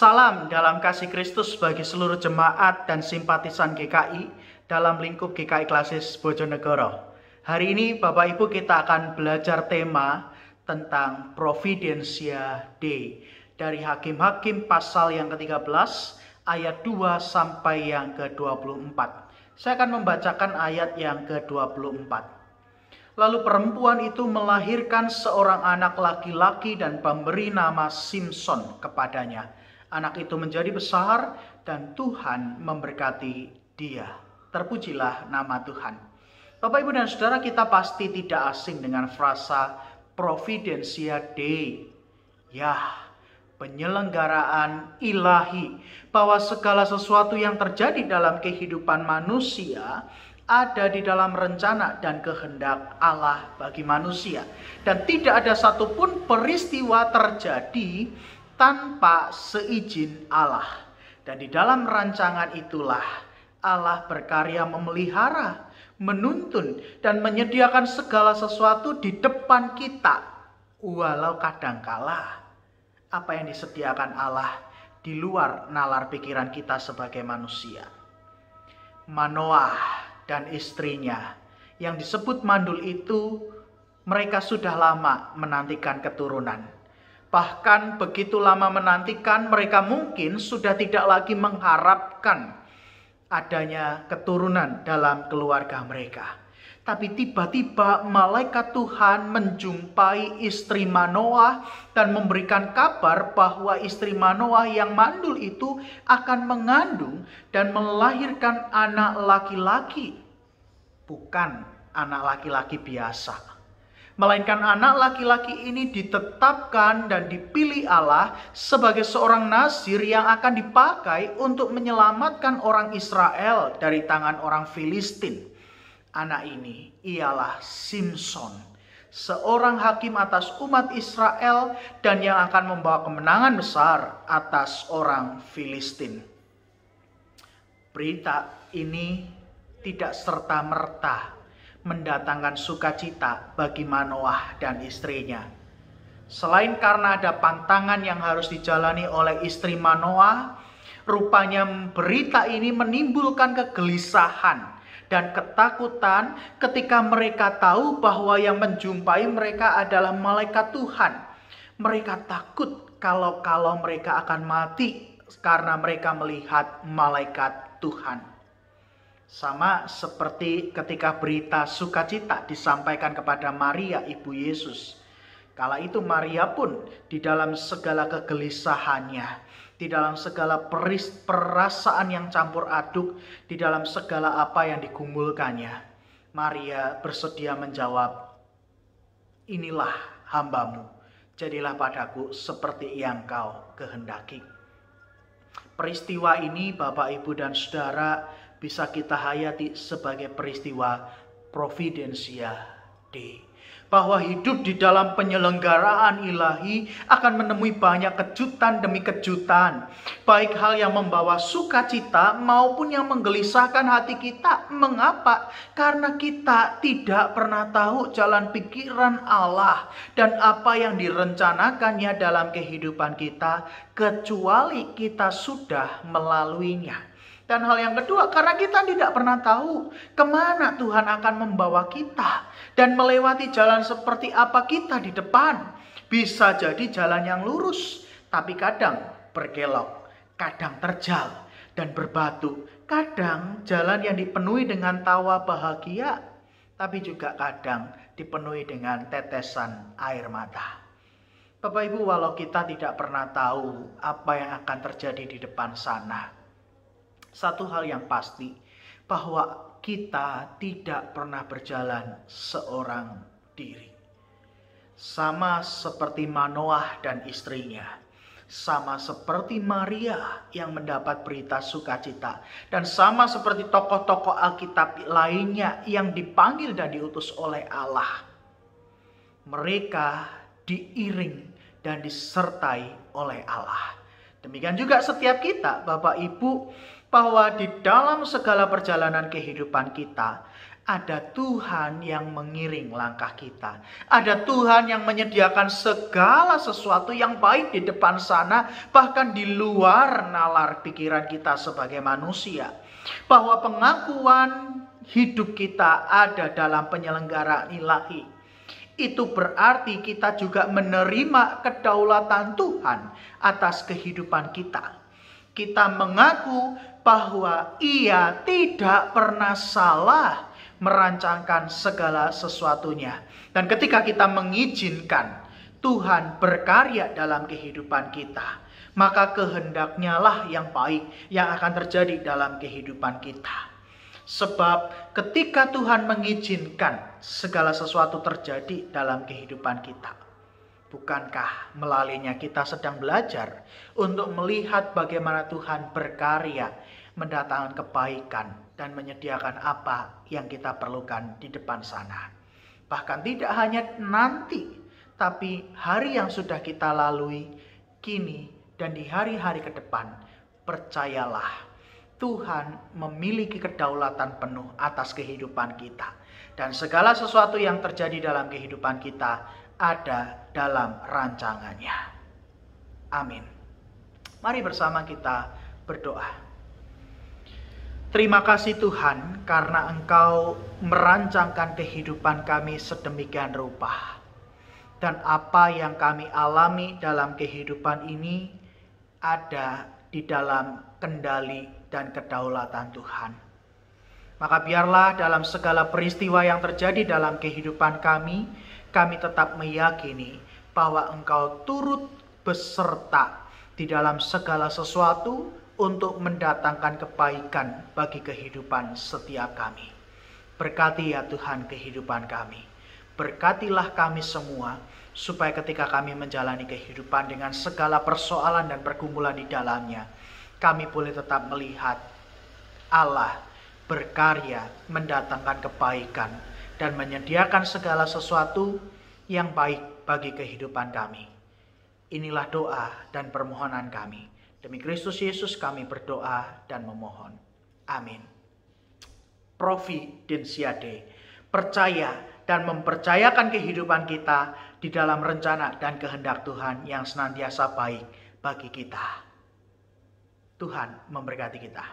Salam dalam kasih Kristus bagi seluruh jemaat dan simpatisan GKI dalam lingkup GKI Klasis Bojonegoro. Hari ini Bapak Ibu kita akan belajar tema tentang Providentia Dei dari Hakim-Hakim pasal yang ke-13 ayat 2 sampai yang ke-24. Saya akan membacakan ayat yang ke-24. Lalu perempuan itu melahirkan seorang anak laki-laki dan memberi nama Simson kepadanya. Anak itu menjadi besar dan Tuhan memberkati dia. Terpujilah nama Tuhan. Bapak, Ibu, dan Saudara, kita pasti tidak asing dengan frasa Providentia Dei. Ya, penyelenggaraan ilahi. Bahwa segala sesuatu yang terjadi dalam kehidupan manusia ada di dalam rencana dan kehendak Allah bagi manusia. Dan tidak ada satupun peristiwa terjadi tanpa seizin Allah. Dan di dalam rancangan itulah Allah berkarya memelihara, menuntun, dan menyediakan segala sesuatu di depan kita. Walau kadangkala apa yang disediakan Allah di luar nalar pikiran kita sebagai manusia. Manoah dan istrinya yang disebut mandul itu, mereka sudah lama menantikan keturunan. Bahkan begitu lama menantikan, mereka mungkin sudah tidak lagi mengharapkan adanya keturunan dalam keluarga mereka. Tapi tiba-tiba malaikat Tuhan menjumpai istri Manoah dan memberikan kabar bahwa istri Manoah yang mandul itu akan mengandung dan melahirkan anak laki-laki. Bukan anak laki-laki biasa. Melainkan anak laki-laki ini ditetapkan dan dipilih Allah sebagai seorang nazir yang akan dipakai untuk menyelamatkan orang Israel dari tangan orang Filistin. Anak ini ialah Simson, seorang hakim atas umat Israel dan yang akan membawa kemenangan besar atas orang Filistin. Berita ini tidak serta-merta mendatangkan sukacita bagi Manoah dan istrinya. Selain karena ada pantangan yang harus dijalani oleh istri Manoah, rupanya berita ini menimbulkan kegelisahan dan ketakutan ketika mereka tahu bahwa yang menjumpai mereka adalah malaikat Tuhan. Mereka takut kalau mereka akan mati karena mereka melihat malaikat Tuhan. Sama seperti ketika berita sukacita disampaikan kepada Maria, ibu Yesus. Kala itu Maria pun di dalam segala kegelisahannya, di dalam segala perasaan yang campur aduk, di dalam segala apa yang digumulkannya, Maria bersedia menjawab, "Inilah hambamu, jadilah padaku seperti yang kau kehendaki." Peristiwa ini Bapak, Ibu, dan Saudara bisa kita hayati sebagai peristiwa Providentia Dei. Bahwa hidup di dalam penyelenggaraan ilahi akan menemui banyak kejutan demi kejutan. Baik hal yang membawa sukacita maupun yang menggelisahkan hati kita. Mengapa? Karena kita tidak pernah tahu jalan pikiran Allah dan apa yang direncanakannya dalam kehidupan kita, kecuali kita sudah melaluinya. Dan hal yang kedua, karena kita tidak pernah tahu kemana Tuhan akan membawa kita. Dan melewati jalan seperti apa kita di depan. Bisa jadi jalan yang lurus, tapi kadang berkelok, kadang terjal dan berbatu. Kadang jalan yang dipenuhi dengan tawa bahagia, tapi juga kadang dipenuhi dengan tetesan air mata. Bapak, Ibu, walau kita tidak pernah tahu apa yang akan terjadi di depan sana, satu hal yang pasti, bahwa kita tidak pernah berjalan seorang diri. Sama seperti Manoah dan istrinya. Sama seperti Maria yang mendapat berita sukacita. Dan sama seperti tokoh-tokoh Alkitab lainnya yang dipanggil dan diutus oleh Allah. Mereka diiring dan disertai oleh Allah. Demikian juga setiap kita, Bapak, Ibu, bahwa di dalam segala perjalanan kehidupan kita Ada Tuhan yang mengiring langkah kita. Ada Tuhan yang menyediakan segala sesuatu yang baik di depan sana, bahkan di luar nalar pikiran kita sebagai manusia. Bahwa pengakuan hidup kita ada dalam penyelenggaraan ilahi. Itu berarti kita juga menerima kedaulatan Tuhan atas kehidupan kita. Kita mengaku bahwa Ia tidak pernah salah merancangkan segala sesuatunya. Dan ketika kita mengizinkan Tuhan berkarya dalam kehidupan kita, maka kehendaknya lah yang baik yang akan terjadi dalam kehidupan kita. Sebab ketika Tuhan mengizinkan segala sesuatu terjadi dalam kehidupan kita, bukankah melalinya kita sedang belajar untuk melihat bagaimana Tuhan berkarya mendatangkan kebaikan dan menyediakan apa yang kita perlukan di depan sana. Bahkan tidak hanya nanti, tapi hari yang sudah kita lalui kini dan di hari-hari ke depan, percayalah Tuhan memiliki kedaulatan penuh atas kehidupan kita. Dan segala sesuatu yang terjadi dalam kehidupan kita ada dalam rancangannya. Amin. Mari bersama kita berdoa. Terima kasih Tuhan karena Engkau merancangkan kehidupan kami sedemikian rupa. Dan apa yang kami alami dalam kehidupan ini ada di dalam kendali dan kedaulatan Tuhan. Maka biarlah dalam segala peristiwa yang terjadi dalam kehidupan kami tetap meyakini bahwa Engkau turut beserta di dalam segala sesuatu untuk mendatangkan kebaikan bagi kehidupan setiap kami. Berkati ya Tuhan kehidupan kami. Berkatilah kami semua, supaya ketika kami menjalani kehidupan dengan segala persoalan dan pergumulan di dalamnya, kami boleh tetap melihat Allah berkarya mendatangkan kebaikan dan menyediakan segala sesuatu yang baik bagi kehidupan kami. Inilah doa dan permohonan kami. Demi Kristus Yesus kami berdoa dan memohon. Amin. Providensiade, percaya dan mempercayakan kehidupan kita di dalam rencana dan kehendak Tuhan yang senantiasa baik bagi kita. Tuhan memberkati kita.